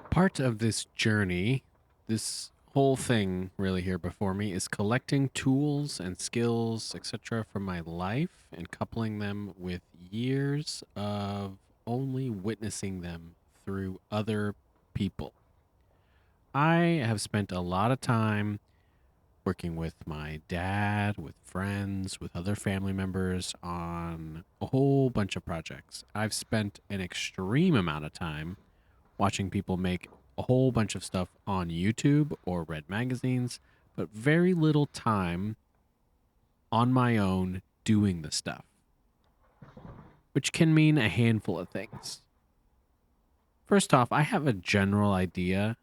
Part of this journey, this whole thing really here before me is collecting tools and skills, etc., from my life and coupling them with years of only witnessing them through other people. I have spent a lot of time working with my dad, with friends, with other family members on a whole bunch of projects. I've spent an extreme amount of time watching people make a whole bunch of stuff on YouTube or read magazines, but very little time on my own doing the stuff, which can mean a handful of things. First off, I have a general idea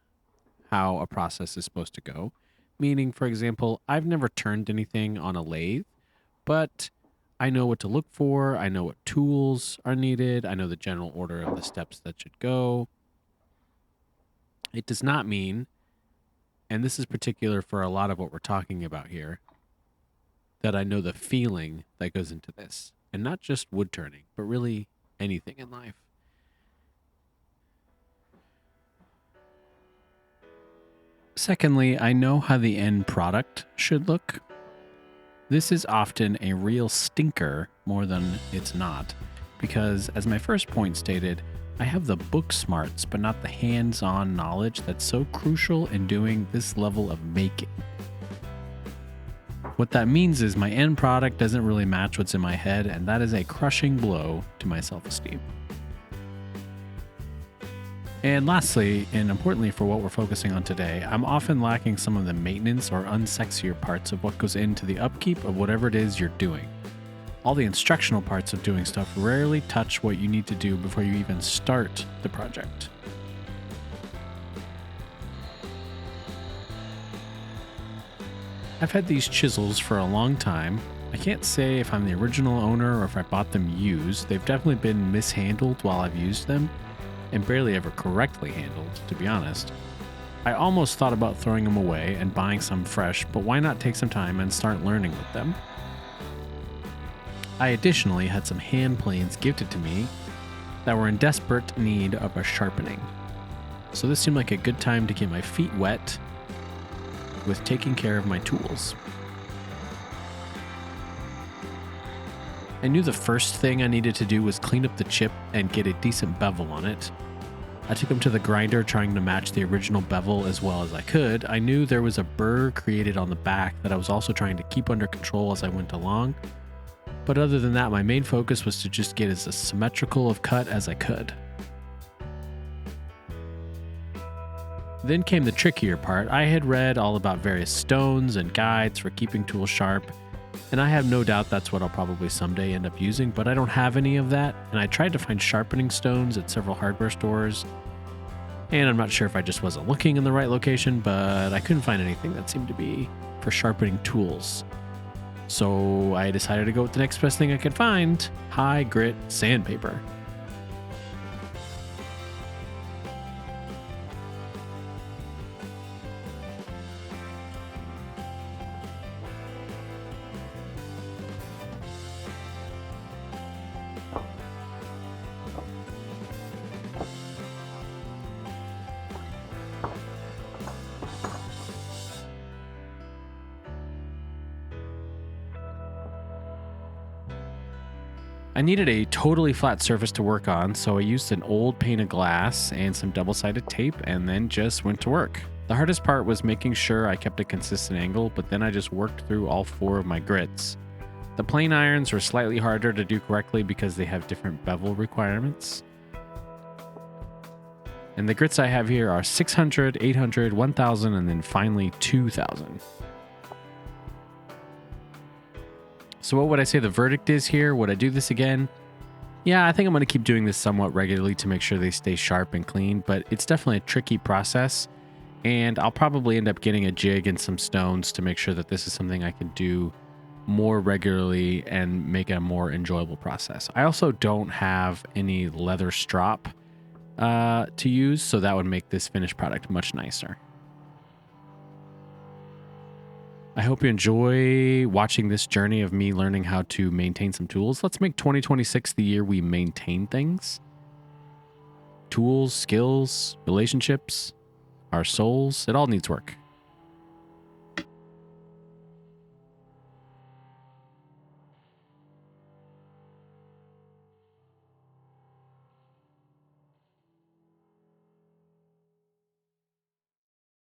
how a process is supposed to go. Meaning, for example, I've never turned anything on a lathe, but I know what to look for. I know what tools are needed. I know the general order of the steps that should go. It does not mean, and this is particular for a lot of what we're talking about here, that I know the feeling that goes into this. And not just wood turning, but really anything in life. Secondly, I know how the end product should look. This is often a real stinker more than it's not, because as my first point stated, I have the book smarts, but not the hands-on knowledge that's so crucial in doing this level of making. What that means is my end product doesn't really match what's in my head, and that is a crushing blow to my self-esteem. And lastly, and importantly for what we're focusing on today, I'm often lacking some of the maintenance or unsexier parts of what goes into the upkeep of whatever it is you're doing. All the instructional parts of doing stuff rarely touch what you need to do before you even start the project. I've had these chisels for a long time. I can't say if I'm the original owner or if I bought them used. They've definitely been mishandled while I've used them, and barely ever correctly handled, to be honest. I almost thought about throwing them away and buying some fresh, but why not take some time and start learning with them? I additionally had some hand planes gifted to me that were in desperate need of a sharpening. So this seemed like a good time to get my feet wet with taking care of my tools. I knew the first thing I needed to do was clean up the chip and get a decent bevel on it. I took them to the grinder trying to match the original bevel as well as I could. I knew there was a burr created on the back that I was also trying to keep under control as I went along. But other than that, my main focus was to just get as symmetrical of cut as I could. Then came the trickier part. I had read all about various stones and guides for keeping tools sharp, and I have no doubt that's what I'll probably someday end up using, but I don't have any of that, and I tried to find sharpening stones at several hardware stores, and I'm not sure if I just wasn't looking in the right location, but I couldn't find anything that seemed to be for sharpening tools. So I decided to go with the next best thing I could find, high grit sandpaper. I needed a totally flat surface to work on, so I used an old pane of glass and some double-sided tape and then just went to work. The hardest part was making sure I kept a consistent angle, but then I just worked through all 4 of my grits. The plane irons were slightly harder to do correctly because they have different bevel requirements. And the grits I have here are 600, 800, 1000, and then finally 2000. So what would I say the verdict is here? Would I do this again? Yeah, I think I'm going to keep doing this somewhat regularly to make sure they stay sharp and clean, but it's definitely a tricky process, and I'll probably end up getting a jig and some stones to make sure that this is something I can do more regularly and make a more enjoyable process. I also don't have any leather strop to use, so that would make this finished product much nicer. I hope you enjoy watching this journey of me learning how to maintain some tools. Let's make 2026 the year we maintain things. tools, skills, relationships, our souls. It all needs work.